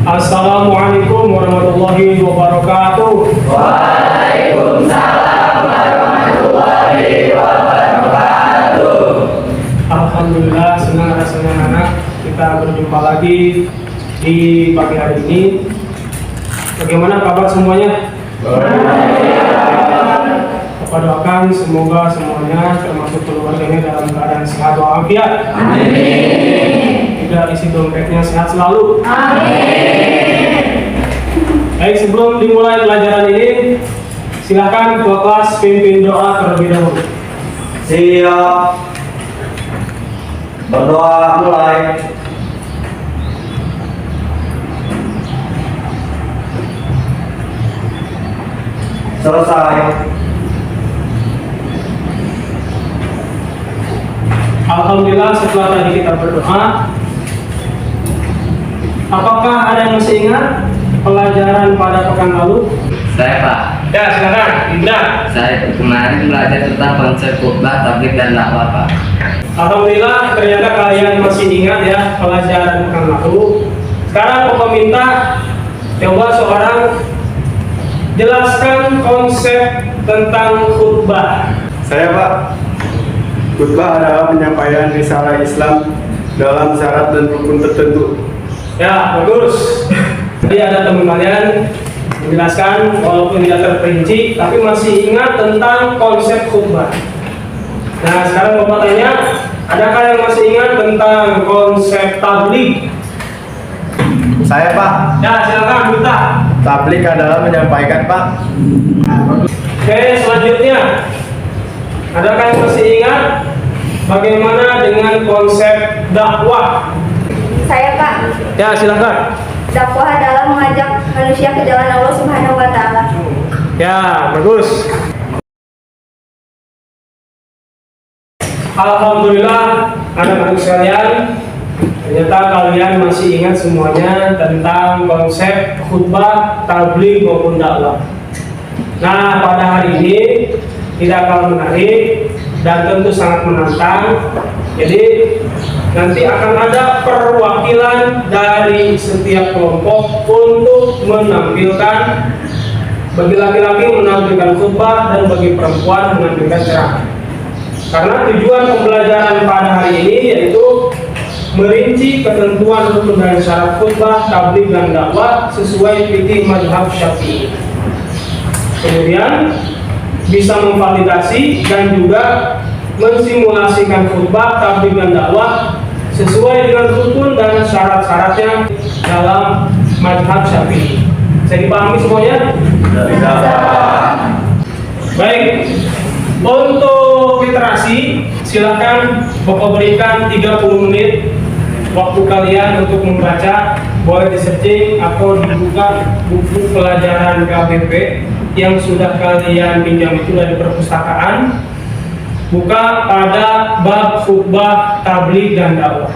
Assalamualaikum warahmatullahi wabarakatuh. Waalaikumsalam warahmatullahi wabarakatuh. Alhamdulillah, senang rasanya anak kita berjumpa lagi di pagi hari ini. Bagaimana kabar semuanya? Bapak doakan semoga semuanya termasuk keluarganya dalam keadaan sehat walafiat. Amin. Tidak isi dompetnya sehat selalu. Amin. Baik, sebelum dimulai pelajaran ini, silakan ketua kelas pimpin doa terlebih dahulu. Siap. Berdoa mulai. Selesai. Alhamdulillah, setelah tadi kita berdoa, apakah ada yang masih ingat pelajaran pada pekan lalu? Saya Pak, Ya, silakan, Indra. saya kemarin belajar tentang konsep khutbah, tabligh dan dakwah Pak. Alhamdulillah, ternyata kalian masih ingat ya pelajaran pekan lalu. Sekarang Bapak minta coba seorang jelaskan konsep tentang khutbah. Saya Pak, khutbah adalah penyampaian risalah Islam dalam syarat dan rukun tertentu. Ya, bagus. Jadi ada teman kalian menjelaskan walaupun tidak terperinci, tapi masih ingat tentang konsep khutbah. Nah, sekarang Bapak tanya, adakah yang masih ingat tentang konsep tabligh? Saya Pak, Ya, silakan Buta. tablik adalah menyampaikan Pak. Oke, selanjutnya, adakah yang masih ingat bagaimana dengan konsep dakwah? Saya Pak, Ya, silakan. dakwah adalah mengajak manusia ke jalan Allah Subhanahu wa taala. Ya, bagus. Alhamdulillah, anak-anak sekalian, ternyata kalian masih ingat semuanya tentang konsep khutbah, tabligh maupun dakwah. Nah, pada hari ini tidak kalah menarik dan tentu sangat menantang. Jadi nanti akan ada perwakilan dari setiap kelompok untuk menampilkan, bagi laki-laki menampilkan khutbah dan bagi perempuan menampilkan ceramah. Karena tujuan pembelajaran pada hari ini yaitu merinci ketentuan rukun dan syarat khutbah, tabligh dan dakwah sesuai fikih mazhab Syafi'i. Kemudian bisa memvalidasi dan juga mensimulasikan khutbah, tabligh dan dakwah sesuai dengan rukun dan syarat-syaratnya dalam mazhab Syafi'i. Bisa dipahami semuanya? Baik. Untuk literasi, silakan Bapak berikan 30 menit waktu kalian untuk membaca. Boleh di searching atau dibuka buku pelajaran KBP yang sudah kalian pinjam itu dari perpustakaan. Buka pada bab khutbah, tabligh dan dakwah.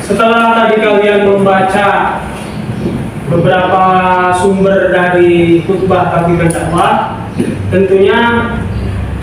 Setelah tadi kalian membaca beberapa sumber dari khutbah, tabligh dan dakwah, tentunya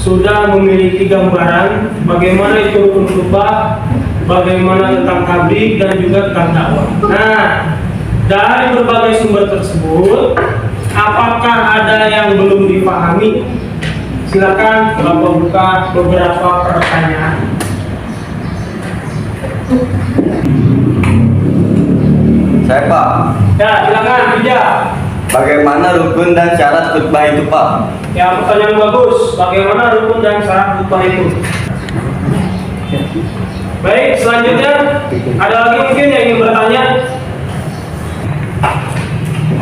sudah memiliki gambaran bagaimana itu rukun khutbah, bagaimana tentang tabligh dan juga tentang dakwah. Nah, dari berbagai sumber tersebut, apakah ada yang belum dipahami? Silakan Bapak buka beberapa pertanyaan. Saya Pak. Ya, silakan Bija. Bagaimana rukun dan syarat khutbah itu Pak? Ya, pertanyaan bagus. Bagaimana rukun dan syarat khutbah itu? Baik, selanjutnya ada lagi mungkin yang ingin bertanya?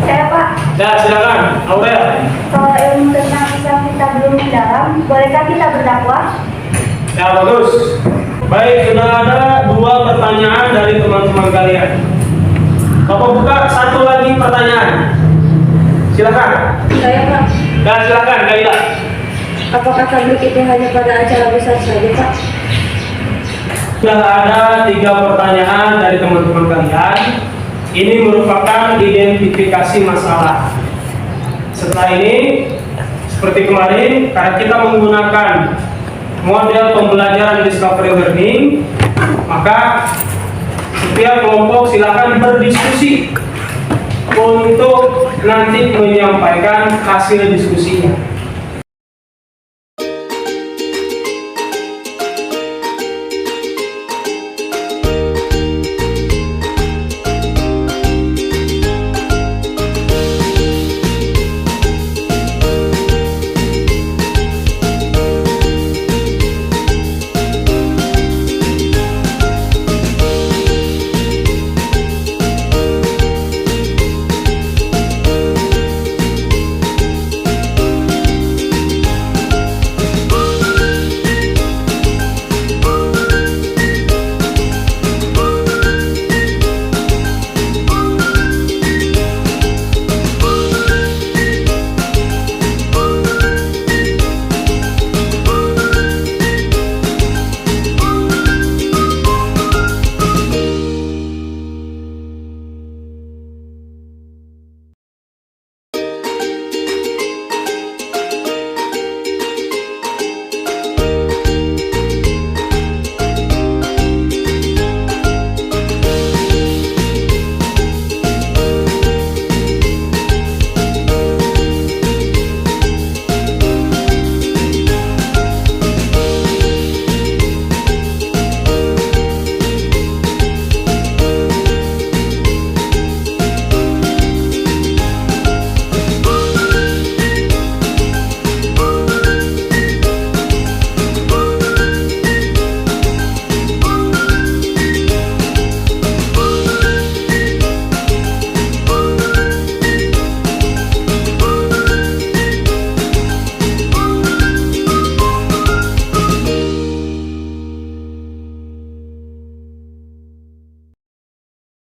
Saya Pak, Ya, silakan Aurel. kalau ilmu tentang Islam kita belum mendalam, bolehkah kita berdakwah? Ya, bagus. Baik, sudah ada 2 pertanyaan dari teman-teman kalian. Bapak buka satu lagi pertanyaan. Silakan. Saya Pak, Ya, silakan Kaila. apakah tablik itu hanya pada acara besar saja Pak? Sudah ada 3 pertanyaan dari teman-teman kalian. Ini merupakan identifikasi masalah. Setelah ini, seperti kemarin, karena kita menggunakan model pembelajaran discovery learning, maka setiap kelompok silakan berdiskusi untuk nanti menyampaikan hasil diskusinya.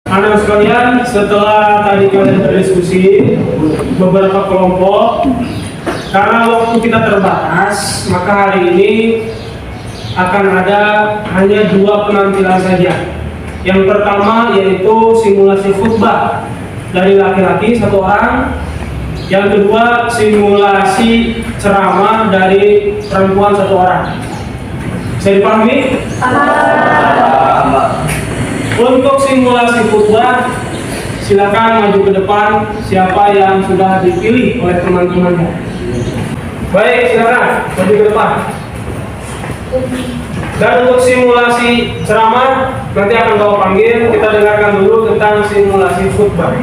Anak sekalian, setelah tadi kalian berdiskusi beberapa kelompok, karena waktu kita terbatas, maka hari ini akan ada hanya 2 penampilan saja. Yang pertama yaitu simulasi khutbah dari laki-laki 1 orang. Yang kedua simulasi ceramah dari perempuan 1 orang. Bisa dipahami? Untuk simulasi khutbah, silakan maju ke depan siapa yang sudah dipilih oleh teman-temannya. Baik, silakan maju ke depan. Dan untuk simulasi ceramah, nanti akan kau panggil. Kita dengarkan dulu tentang simulasi khutbah.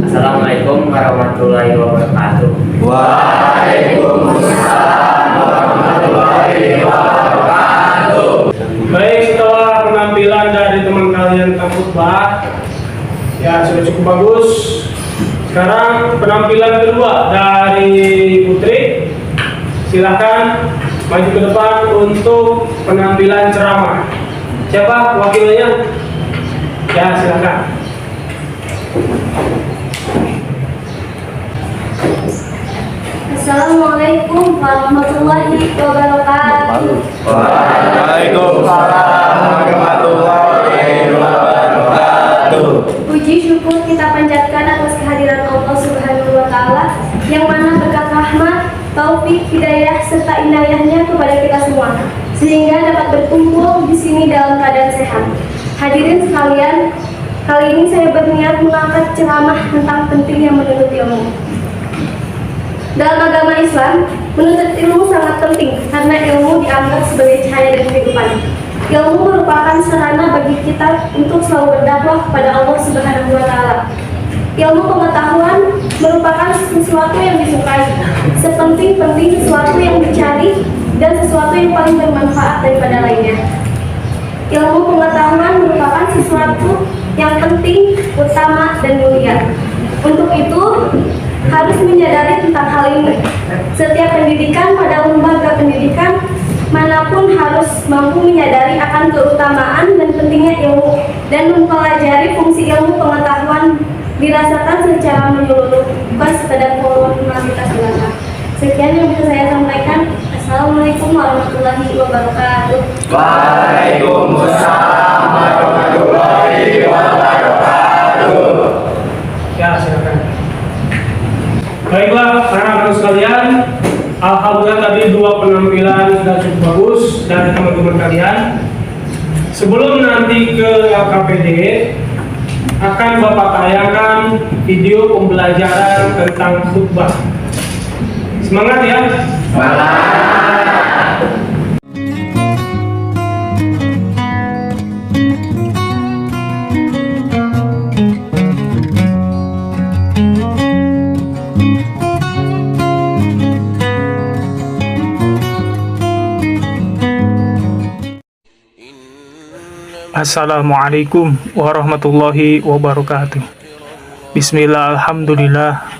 Assalamualaikum warahmatullahi wabarakatuh. Waalaikumsalam warahmatullahi wabarakatuh. Baik, setelah penampilan dari teman kalian tentang khutbah, ya sudah cukup bagus. Sekarang penampilan kedua dari Putri. Silakan maju ke depan untuk penampilan ceramah. Siapa wakilnya? Ya, silakan. Assalamualaikum warahmatullahi wabarakatuh. Waalaikumsalam warahmatullahi wabarakatuh. Puji syukur kita panjatkan atas kehadiran Allah Subhanahu wa Ta'ala yang mana berkat rahmat, taufik, hidayah serta inayahnya kepada kita semua, sehingga dapat berkumpul di sini dalam keadaan sehat. Hadirin sekalian, kali ini saya berniat mengangkat ceramah tentang pentingnya menuntut ilmu. Dalam agama Islam, menuntut ilmu sangat penting karena ilmu dianggap sebagai cahaya dari kehidupan. Ilmu merupakan sarana bagi kita untuk selalu berdakwah kepada Allah Subhanahu wa Ta'ala. Ilmu pengetahuan merupakan sesuatu yang disukai, sepenting-penting sesuatu yang dicari, dan sesuatu yang paling bermanfaat daripada lainnya. Ilmu pengetahuan merupakan sesuatu yang penting, utama, dan mulia. Untuk itu, harus menyadari tentang hal ini. Setiap pendidikan pada lembaga pendidikan manapun harus mampu menyadari akan keutamaan dan pentingnya ilmu dan mempelajari fungsi ilmu pengetahuan dirasakan secara menyeluruh, bukan sekedar formalitas belaka. Sekian yang bisa saya sampaikan. Assalamualaikum warahmatullahi wabarakatuh. Waalaikumsalam warahmatullahi wabarakatuh. Ya, silakan. Baiklah, anak-anak sekalian, alhamdulillah tadi dua penampilan sudah cukup bagus dari teman-teman kalian. Sebelum nanti ke LKPD, akan Bapak tayangkan video pembelajaran tentang khutbah. Semangat ya! Assalamualaikum warahmatullahi wabarakatuh. Bismillah, alhamdulillah,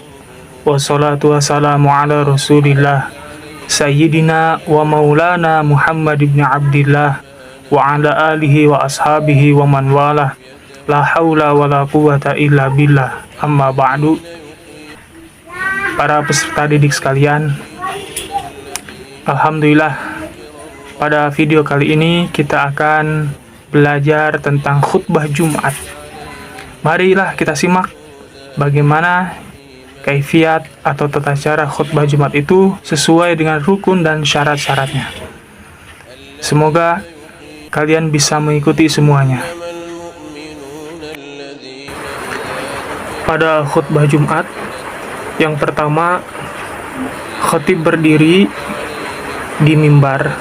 wassalatu wassalamu ala rasulillah Sayyidina wa maulana Muhammad ibn Abdillah wa ala alihi wa ashabihi wa man walah. La hawla wa la quwata illa billah. Amma ba'du. Para peserta didik sekalian, alhamdulillah, pada video kali ini kita akan belajar tentang khutbah Jumat. Marilah kita simak bagaimana kaifiat atau tata cara khutbah Jumat itu sesuai dengan rukun dan syarat-syaratnya. Semoga kalian bisa mengikuti semuanya. Pada khutbah Jumat, yang pertama, khatib berdiri di mimbar,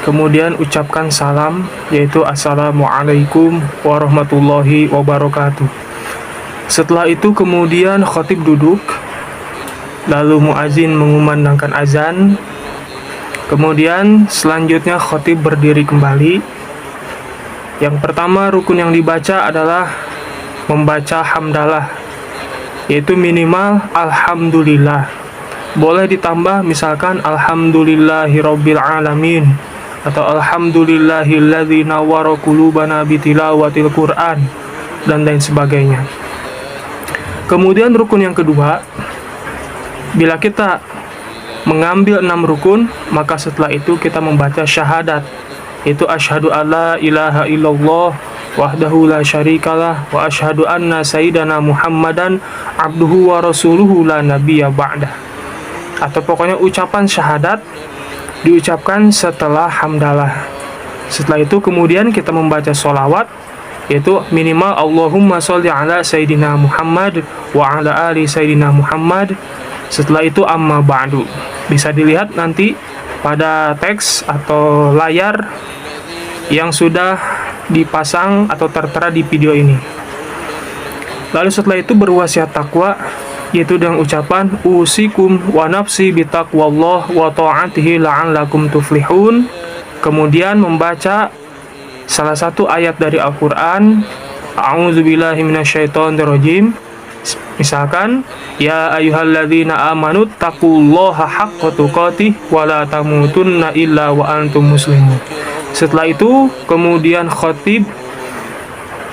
kemudian ucapkan salam, yaitu Assalamualaikum warahmatullahi wabarakatuh. Setelah itu kemudian khatib duduk, lalu muazin mengumandangkan azan. Kemudian selanjutnya khatib berdiri kembali. Yang pertama rukun yang dibaca adalah membaca hamdalah, yaitu minimal alhamdulillah. Boleh ditambah misalkan alhamdulillahirabbil alamin atau alhamdulillahilladzi nawwara qulubana bitilawatil Qur'an dan lain sebagainya. Kemudian rukun yang kedua, bila kita mengambil 6 rukun, maka setelah itu kita membaca syahadat, yaitu asyhadu alla ilaha illallah wahdahu la syarikalah wa asyhadu anna sayyidana Muhammadan abduhu wa rasuluhu la nabiyya ba'dah. Atau pokoknya ucapan syahadat diucapkan setelah hamdalah. Setelah itu kemudian kita membaca sholawat, yaitu minimal Allahumma sholli ala Sayyidina Muhammad wa ala ali Sayyidina Muhammad. Setelah itu amma ba'du. Bisa dilihat nanti pada teks atau layar yang sudah dipasang atau tertera di video ini. Lalu setelah itu berwasiat takwa, yaitu dengan ucapan usikum wa nafsi bitaqwallah wa ta'atihi la'allakum tuflihun. Kemudian membaca salah satu ayat dari Al-Qur'an, a'udzubillahi minasyaitonirrajim. Misalkan ya ayyuhalladzina amanu taqullaha haqqa tuqatih wa la tamutunna illa wa antum muslimun. Setelah itu kemudian khatib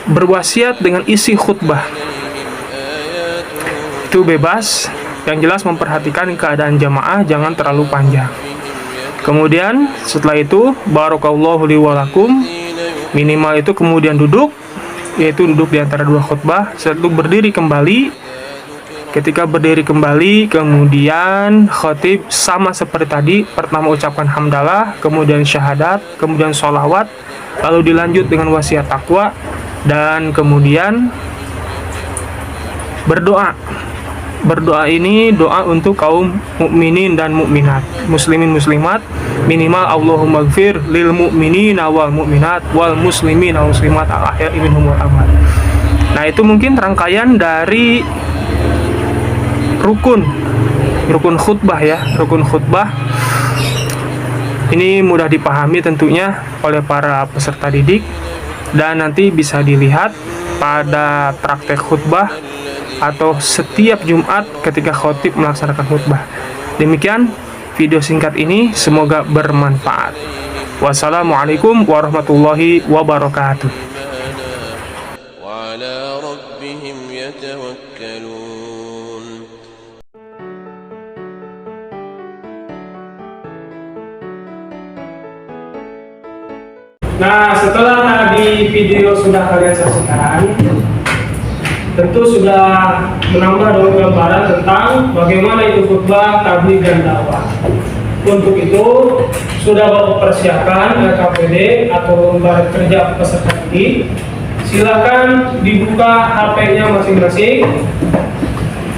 berwasiat dengan isi khutbah. Itu bebas, yang jelas memperhatikan keadaan jamaah, jangan terlalu panjang. Kemudian setelah itu barakallahu li wa lakum, minimal itu kemudian duduk, yaitu duduk di antara dua khutbah. Setelah itu berdiri kembali. Ketika berdiri kembali, kemudian khatib sama seperti tadi, pertama ucapkan hamdalah, kemudian syahadat, kemudian sholawat, lalu dilanjut dengan wasiat takwa, dan kemudian berdoa. berdoa ini doa untuk kaum mukminin dan mukminat, muslimin muslimat, minimal Allahumma gfir lil mu'minina wal mu'minat wal muslimin wal muslimat al ahya'i minhum wal amwat. Nah, itu mungkin rangkaian dari rukun khutbah ya, rukun khutbah. Ini mudah dipahami tentunya oleh para peserta didik, dan nanti bisa dilihat pada praktek khutbah atau setiap Jumat ketika khotib melaksanakan khutbah. Demikian video singkat ini, semoga bermanfaat. Wassalamualaikum warahmatullahi wabarakatuh. وعلى ربهم يتوكلون. Nah, setelah tadi video sudah kalian saksikan, tentu sudah menambah dong gambaran tentang bagaimana itu khutbah, tabligh, dan dakwah. Untuk itu sudah Bapak persiapkan LKPD atau lembar kerja peserta didik. Silakan dibuka HP-nya masing-masing.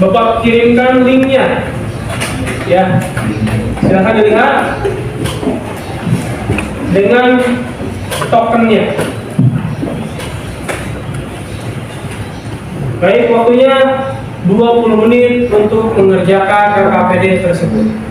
Bapak kirimkan linknya, ya. Silakan dilihat dengan tokennya. Baik, waktunya 20 menit untuk mengerjakan LKPD tersebut.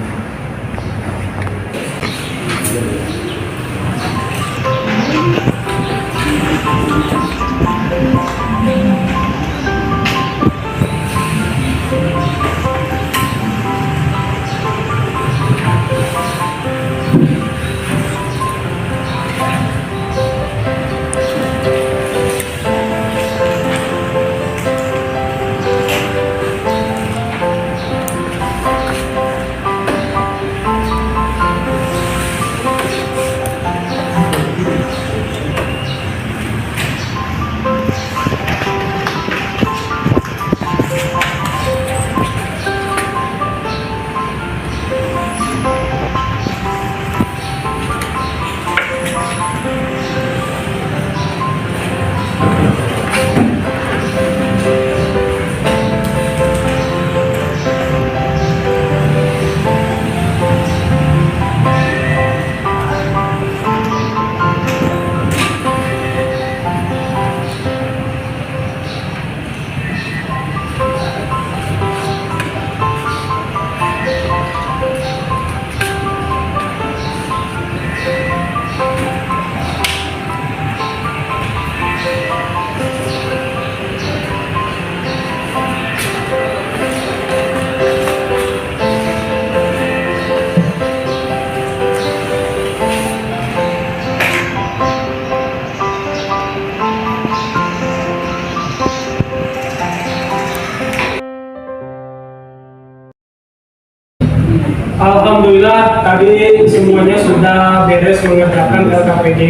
Alhamdulillah tadi semuanya sudah beres mengerjakan LKPD,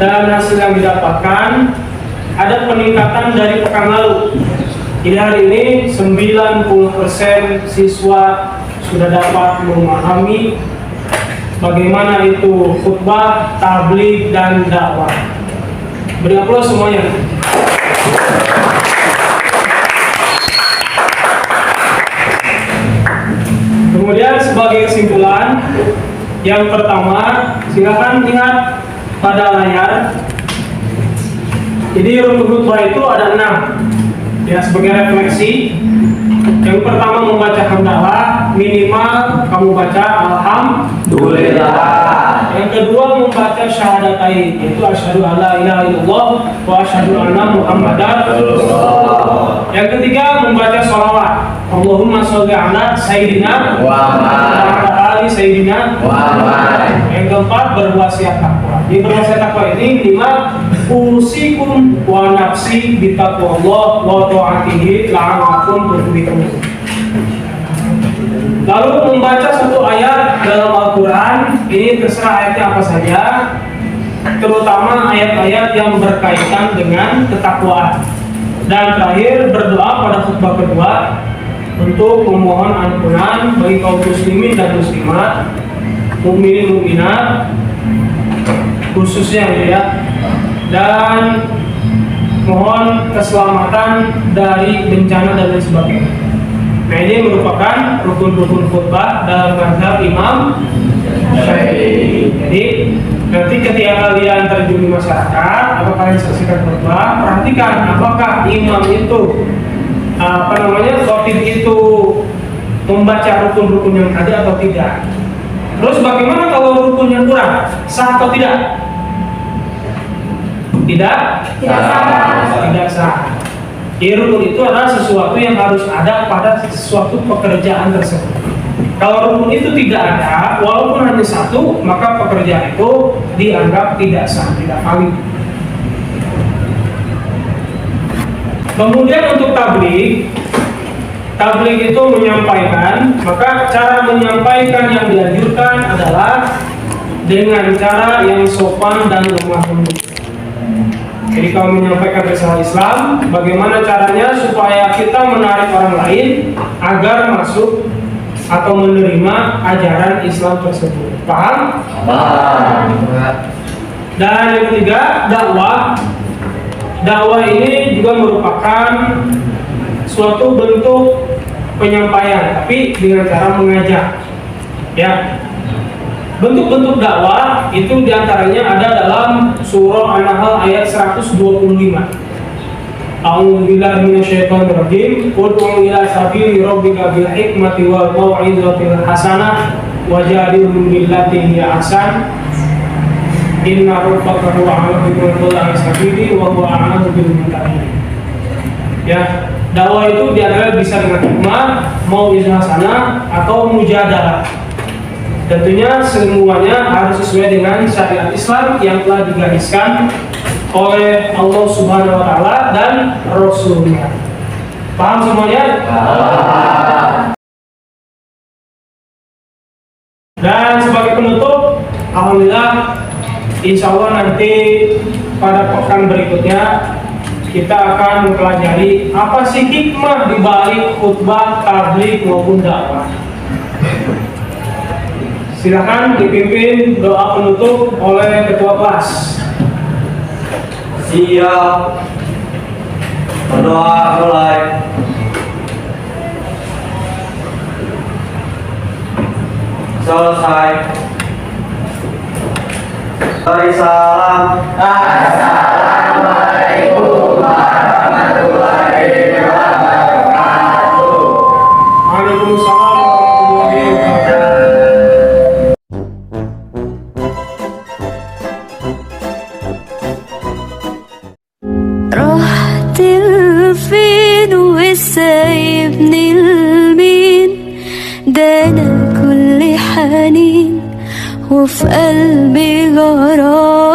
dan hasil yang didapatkan ada peningkatan dari pekan lalu. Jadi hari ini 90% siswa sudah dapat memahami bagaimana itu khutbah, tabligh, dan dakwah. Beri aplaus semuanya. Kemudian sebagai kesimpulan, yang pertama, silakan lihat pada layar. Jadi rukun khutbah itu ada 6. Ya, sebagai refleksi. Yang pertama membaca hamdalah, minimal kamu baca alhamdulillah. Yang kedua membaca syahadatain, yaitu asyhadu alla ilaha illallah wa asyhadu anna muhammadar rasulullah. Yang ketiga membaca sholawat, Allahumma sholli ala sayyidina wa ala ali sayyidina wa ala. Yang keempat berwasiat takwa. Di berwasiat takwa ini 5, usikum wa nafsi bitaqwallah wa ta'atihi la'allakum tuflihun. Lalu membaca satu ayat dalam Al-Quran, ini terserah ayatnya apa saja, terutama ayat-ayat yang berkaitan dengan ketakwaan. Dan terakhir berdoa pada khutbah kedua untuk memohon ampunan bagi kaum muslimin dan muslimat, mukminin mukminat khususnya ya, dan mohon keselamatan dari bencana dan lain sebagainya. Nah, ini merupakan rukun-rukun khutbah dalam mazhab Imam Syafi'i. Jadi nanti ketika kalian terjun di masyarakat, atau kalian saksikan khutbah, perhatikan apakah imam itu khotib itu membaca rukun-rukun yang tadi atau tidak. Terus bagaimana kalau rukun yang kurang, sah atau tidak? Tidak sah. Jadi rukun itu adalah sesuatu yang harus ada pada suatu pekerjaan tersebut. Kalau rukun itu tidak ada, walaupun hanya satu, maka pekerjaan itu dianggap tidak sah, tidak valid. Kemudian untuk tabligh itu menyampaikan, maka cara menyampaikan yang dianjurkan adalah dengan cara yang sopan dan lemah lembut. Jadi kalau menyampaikan risalah Islam, bagaimana caranya supaya kita menarik orang lain agar masuk atau menerima ajaran Islam tersebut. Paham? Paham. Dan yang ketiga, dakwah. Dakwah ini juga merupakan suatu bentuk penyampaian, tapi dengan cara mengajak. Ya. Bentuk-bentuk dakwah itu diantaranya ada dalam surah An-Nahl ayat 125. A'udzu billahi minasyaitonir rajim. Ud'u ila sabili rabbika bil hikmati wal mau'izatil hasanah wajadilhum billati hiya ahsan. Inna rabbaka huwa a'lamu biman sabili wa huwa a'lamu bil muttaqin. Ya, dakwah itu diantara bisa dengan hikmah, mau'izah hasanah atau mujadalah. Tentunya semuanya harus sesuai dengan syariat Islam yang telah digariskan oleh Allah Subhanahu wa Ta'ala dan Rasulnya. Paham semuanya? Dan sebagai penutup, alhamdulillah, insya Allah nanti pada pekan berikutnya kita akan mempelajari apa sih hikmah di balik khutbah, tabligh maupun dakwah. Silakan dipimpin doa penutup oleh ketua kelas. Siap. Berdoa mulai. Selesai. Beri salam. Assalamualaikum warahmatullahi wabarakatuh. Waalaikumsalam warahmatullahi wabarakatuh. رحت لفين وسايبني لمين؟ ده انا كل حنين وفي قلبي غرام.